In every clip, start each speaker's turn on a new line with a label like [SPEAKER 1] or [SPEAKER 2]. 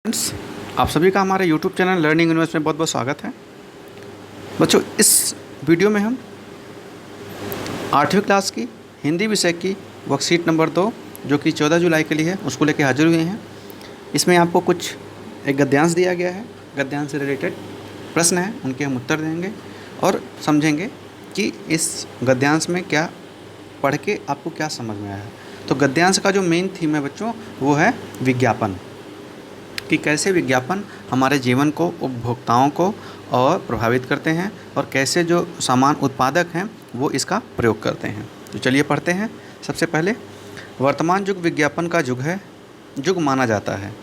[SPEAKER 1] Friends, आप सभी का हमारे YouTube चैनल लर्निंग यूनिवर्स में बहुत बहुत स्वागत है। बच्चों, इस वीडियो में हम 8वीं क्लास की हिंदी विषय की वर्कशीट नंबर 2 जो कि 14 जुलाई के लिए है उसको लेकर हाजिर हुए हैं। इसमें आपको कुछ एक गद्यांश दिया गया है, गद्यांश से रिलेटेड प्रश्न हैं, उनके हम उत्तर देंगे और समझेंगे कि इस गद्यांश में क्या पढ़ के आपको क्या समझ में आया है। तो गद्यांश का जो मेन थीम है बच्चों वो है विज्ञापन, कि कैसे विज्ञापन हमारे जीवन को, उपभोक्ताओं को और प्रभावित करते हैं और कैसे जो सामान उत्पादक हैं वो इसका प्रयोग करते हैं। तो चलिए पढ़ते हैं। सबसे पहले, वर्तमान युग विज्ञापन का युग माना जाता है।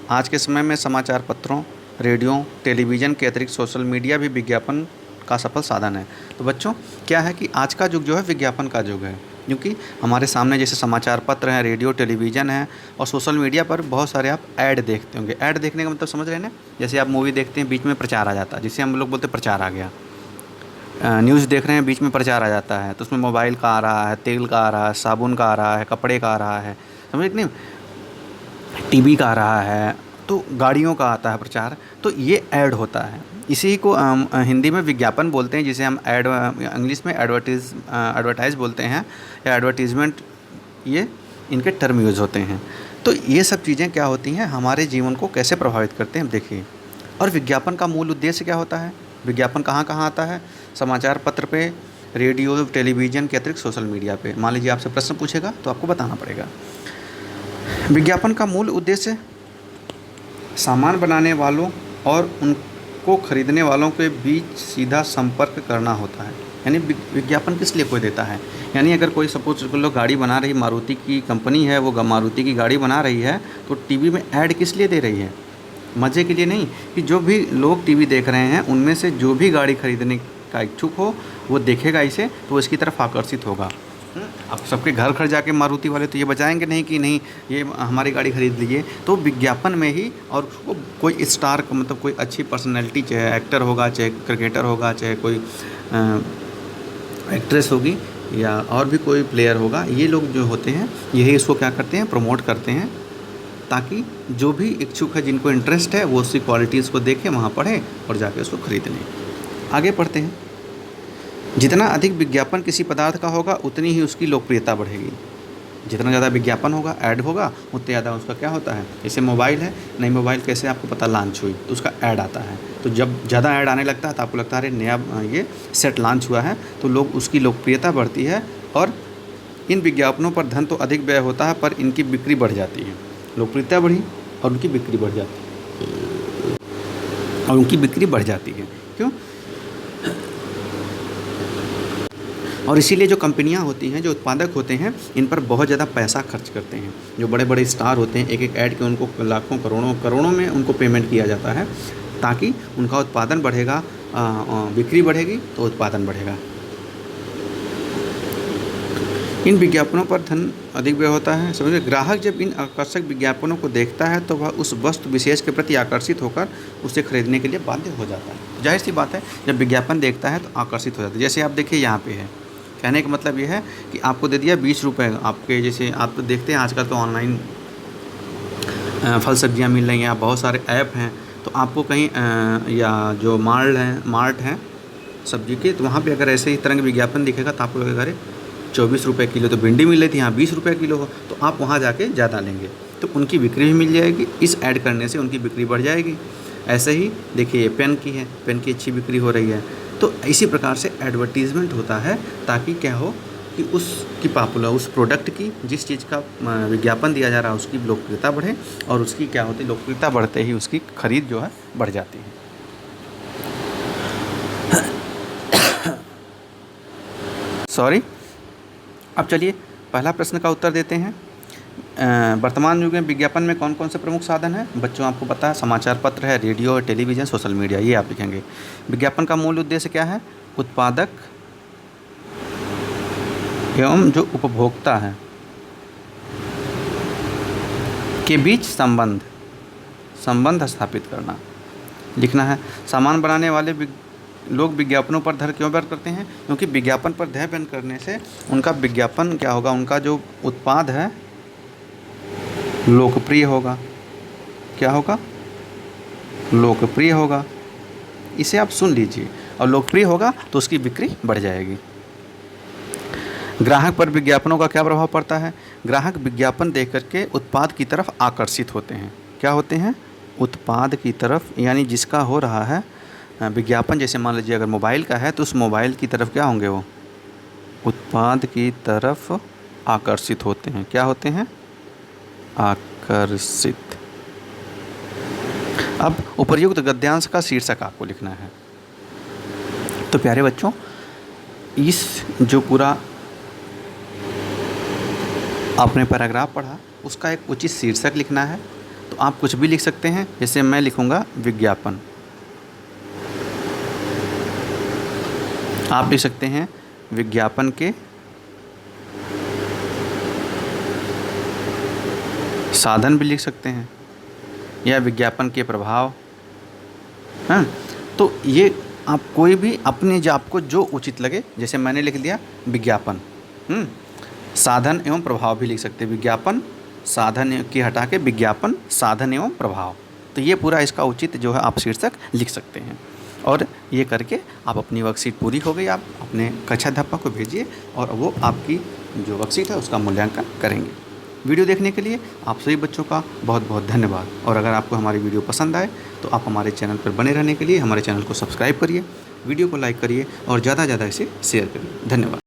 [SPEAKER 1] आज के समय में समाचार पत्रों, रेडियो, टेलीविज़न के अतिरिक्त सोशल मीडिया भी विज्ञापन का सफल साधन है। तो बच्चों, क्या है कि आज का युग जो है विज्ञापन का युग है, क्योंकि हमारे सामने जैसे समाचार पत्र हैं, रेडियो, टेलीविज़न है और सोशल मीडिया पर बहुत सारे आप ऐड देखते होंगे। ऐड देखने का मतलब समझ रहे हैं ना, जैसे आप मूवी देखते हैं, बीच में प्रचार आ जाता है, जिसे हम लोग बोलते हैं प्रचार आ गया। न्यूज़ देख रहे हैं, बीच में प्रचार आ जाता है, तो उसमें मोबाइल का आ रहा है, तेल का आ रहा है, साबुन का आ रहा है, कपड़े का आ रहा है, समझ नहीं, टीवी का आ रहा है, तो गाड़ियों का आता है प्रचार। तो ये ऐड होता है, इसी को हिंदी में विज्ञापन बोलते हैं, जिसे हम ऐड, इंग्लिश में एडवर्टाइज बोलते हैं या एडवर्टीज़मेंट, ये इनके टर्म यूज़ होते हैं। तो ये सब चीज़ें क्या होती हैं, हमारे जीवन को कैसे प्रभावित करते हैं, देखिए। और विज्ञापन का मूल उद्देश्य क्या होता है, विज्ञापन कहाँ कहाँ आता है, समाचार पत्र पे, रेडियो, टेलीविज़न के अतिरिक्त सोशल मीडिया पे। मान लीजिए आपसे प्रश्न पूछेगा तो आपको बताना पड़ेगा। विज्ञापन का मूल उद्देश्य सामान बनाने वालों और उनको खरीदने वालों के बीच सीधा संपर्क करना होता है। यानी विज्ञापन किस लिए कोई देता है, यानी अगर कोई सपोज लोग गाड़ी बना रही, मारुति की कंपनी है, वो मारुति की गाड़ी बना रही है, तो टीवी में ऐड किस लिए दे रही है, मज़े के लिए नहीं, कि जो भी लोग टीवी देख रहे हैं उनमें से जो भी गाड़ी खरीदने का इच्छुक हो वो देखेगा इसे, तो इसकी तरफ आकर्षित होगा। अब सबके घर घर जाके मारुति वाले तो ये बचाएंगे नहीं कि नहीं ये हमारी गाड़ी खरीद लीजिए। तो विज्ञापन में ही, और उसको कोई स्टार का मतलब कोई अच्छी पर्सनैलिटी, चाहे एक्टर होगा, चाहे क्रिकेटर होगा, चाहे कोई एक्ट्रेस होगी या और भी कोई प्लेयर होगा, ये लोग जो होते हैं यही इसको क्या करते हैं, प्रमोट करते हैं, ताकि जो भी इच्छुक है, जिनको इंटरेस्ट है, वो उसकी क्वालिटीज़ को देखें, वहाँ पढ़ें और जाके उसको खरीद लें। आगे पढ़ते हैं। जितना अधिक विज्ञापन किसी पदार्थ का होगा उतनी ही उसकी लोकप्रियता बढ़ेगी। जितना ज़्यादा विज्ञापन होगा, ऐड होगा, उतने ज़्यादा उसका क्या होता है। जैसे मोबाइल है, नई मोबाइल कैसे आपको पता लॉन्च हुई, तो उसका ऐड आता है। तो जब ज़्यादा ऐड आने लगता है तो आपको लगता है अरे नया ये सेट लॉन्च हुआ है, तो लोग उसकी लोकप्रियता बढ़ती है और इन विज्ञापनों पर धन तो अधिक व्यय होता है पर इनकी बिक्री बढ़ जाती है। लोकप्रियता बढ़ी और उनकी बिक्री बढ़ जाती है, क्यों? और इसीलिए जो कंपनियां होती हैं, जो उत्पादक होते हैं, इन पर बहुत ज़्यादा पैसा खर्च करते हैं। जो बड़े बड़े स्टार होते हैं, एक एक ऐड के उनको लाखों करोड़ों में उनको पेमेंट किया जाता है, ताकि उनका उत्पादन बढ़ेगा, बिक्री बढ़ेगी तो उत्पादन बढ़ेगा। इन विज्ञापनों पर धन अधिक व्यय होता है, समझिए। ग्राहक जब इन आकर्षक विज्ञापनों को देखता है तो वह उस वस्तु विशेष के प्रति आकर्षित होकर उसे खरीदने के लिए बाध्य हो जाता है। जाहिर सी बात है, जब विज्ञापन देखता है तो आकर्षित हो जाता है। जैसे आप देखिए यहाँ पे है, कहने का मतलब ये है कि आपको दे दिया 20 रुपये आपके, जैसे आप तो देखते हैं आजकल तो ऑनलाइन फल सब्जियाँ मिल रही हैं, बहुत सारे ऐप हैं, तो आपको कहीं या जो मार्ट हैं सब्जी के, तो वहाँ पे अगर ऐसे ही तरह का विज्ञापन दिखेगा तो आपको लगेगा अरे 24 रुपये किलो तो भिंडी मिल रही थी, यहाँ 20 रुपये किलो हो, तो आप वहाँ जाके ज़्यादा लेंगे, तो उनकी बिक्री भी मिल जाएगी। इस ऐड करने से उनकी बिक्री बढ़ जाएगी। ऐसे ही देखिए पेन की अच्छी बिक्री हो रही है। तो इसी प्रकार से एडवर्टीज़मेंट होता है, ताकि क्या हो कि उसकी उस प्रोडक्ट की, जिस चीज़ का विज्ञापन दिया जा रहा है, उसकी लोकप्रियता बढ़े, और उसकी क्या होती है, लोकप्रियता बढ़ते ही उसकी खरीद जो है बढ़ जाती है। सॉरी। अब चलिए पहला प्रश्न का उत्तर देते हैं। वर्तमान युग में विज्ञापन में कौन कौन से प्रमुख साधन हैं? बच्चों, आपको पता है समाचार पत्र है, रेडियो, टेलीविज़न, सोशल मीडिया, ये आप लिखेंगे। विज्ञापन का मूल उद्देश्य क्या है? उत्पादक एवं जो उपभोक्ता है के बीच संबंध स्थापित करना, लिखना है। सामान बनाने वाले लोग विज्ञापनों पर धैर्य क्यों व्यक्त करते हैं? क्योंकि विज्ञापन पर धैर्य व्यक्त करने से उनका विज्ञापन क्या होगा, उनका जो उत्पाद है लोकप्रिय होगा। क्या होगा? लोकप्रिय होगा। इसे आप सुन लीजिए, और लोकप्रिय होगा तो उसकी बिक्री बढ़ जाएगी। ग्राहक पर विज्ञापनों का क्या प्रभाव पड़ता है? ग्राहक विज्ञापन देख करके उत्पाद की तरफ आकर्षित होते हैं। क्या होते हैं? उत्पाद की तरफ, यानी जिसका हो रहा है विज्ञापन, जैसे मान लीजिए अगर मोबाइल का है तो उस मोबाइल की तरफ क्या होंगे? वो उत्पाद की तरफ आकर्षित होते हैं। क्या होते हैं? आकर्षित। अब उपर्युक्त गद्यांश का शीर्षक आपको लिखना है। तो प्यारे बच्चों, इस जो पूरा आपने पैराग्राफ पढ़ा उसका एक उचित शीर्षक लिखना है। तो आप कुछ भी लिख सकते हैं, जैसे मैं लिखूँगा विज्ञापन। आप लिख सकते हैं विज्ञापन के साधन भी लिख सकते हैं, या विज्ञापन के प्रभाव। हाँ, तो ये आप कोई भी अपने जो आपको जो उचित लगे, जैसे मैंने लिख दिया विज्ञापन। साधन एवं प्रभाव भी लिख सकते हैं। विज्ञापन साधन की हटा के विज्ञापन साधन एवं प्रभाव। तो ये पूरा इसका उचित जो है आप शीर्षक लिख सकते हैं। और ये करके आप अपनी वर्कशीट पूरी हो गई, आप अपने कक्षा अध्यापक को भेजिए और वो आपकी जो वर्कशीट है उसका मूल्यांकन करेंगे। वीडियो देखने के लिए आप सभी बच्चों का बहुत बहुत धन्यवाद। और अगर आपको हमारी वीडियो पसंद आए तो आप हमारे चैनल पर बने रहने के लिए हमारे चैनल को सब्सक्राइब करिए, वीडियो को लाइक करिए और ज़्यादा से ज़्यादा इसे शेयर करिए। धन्यवाद।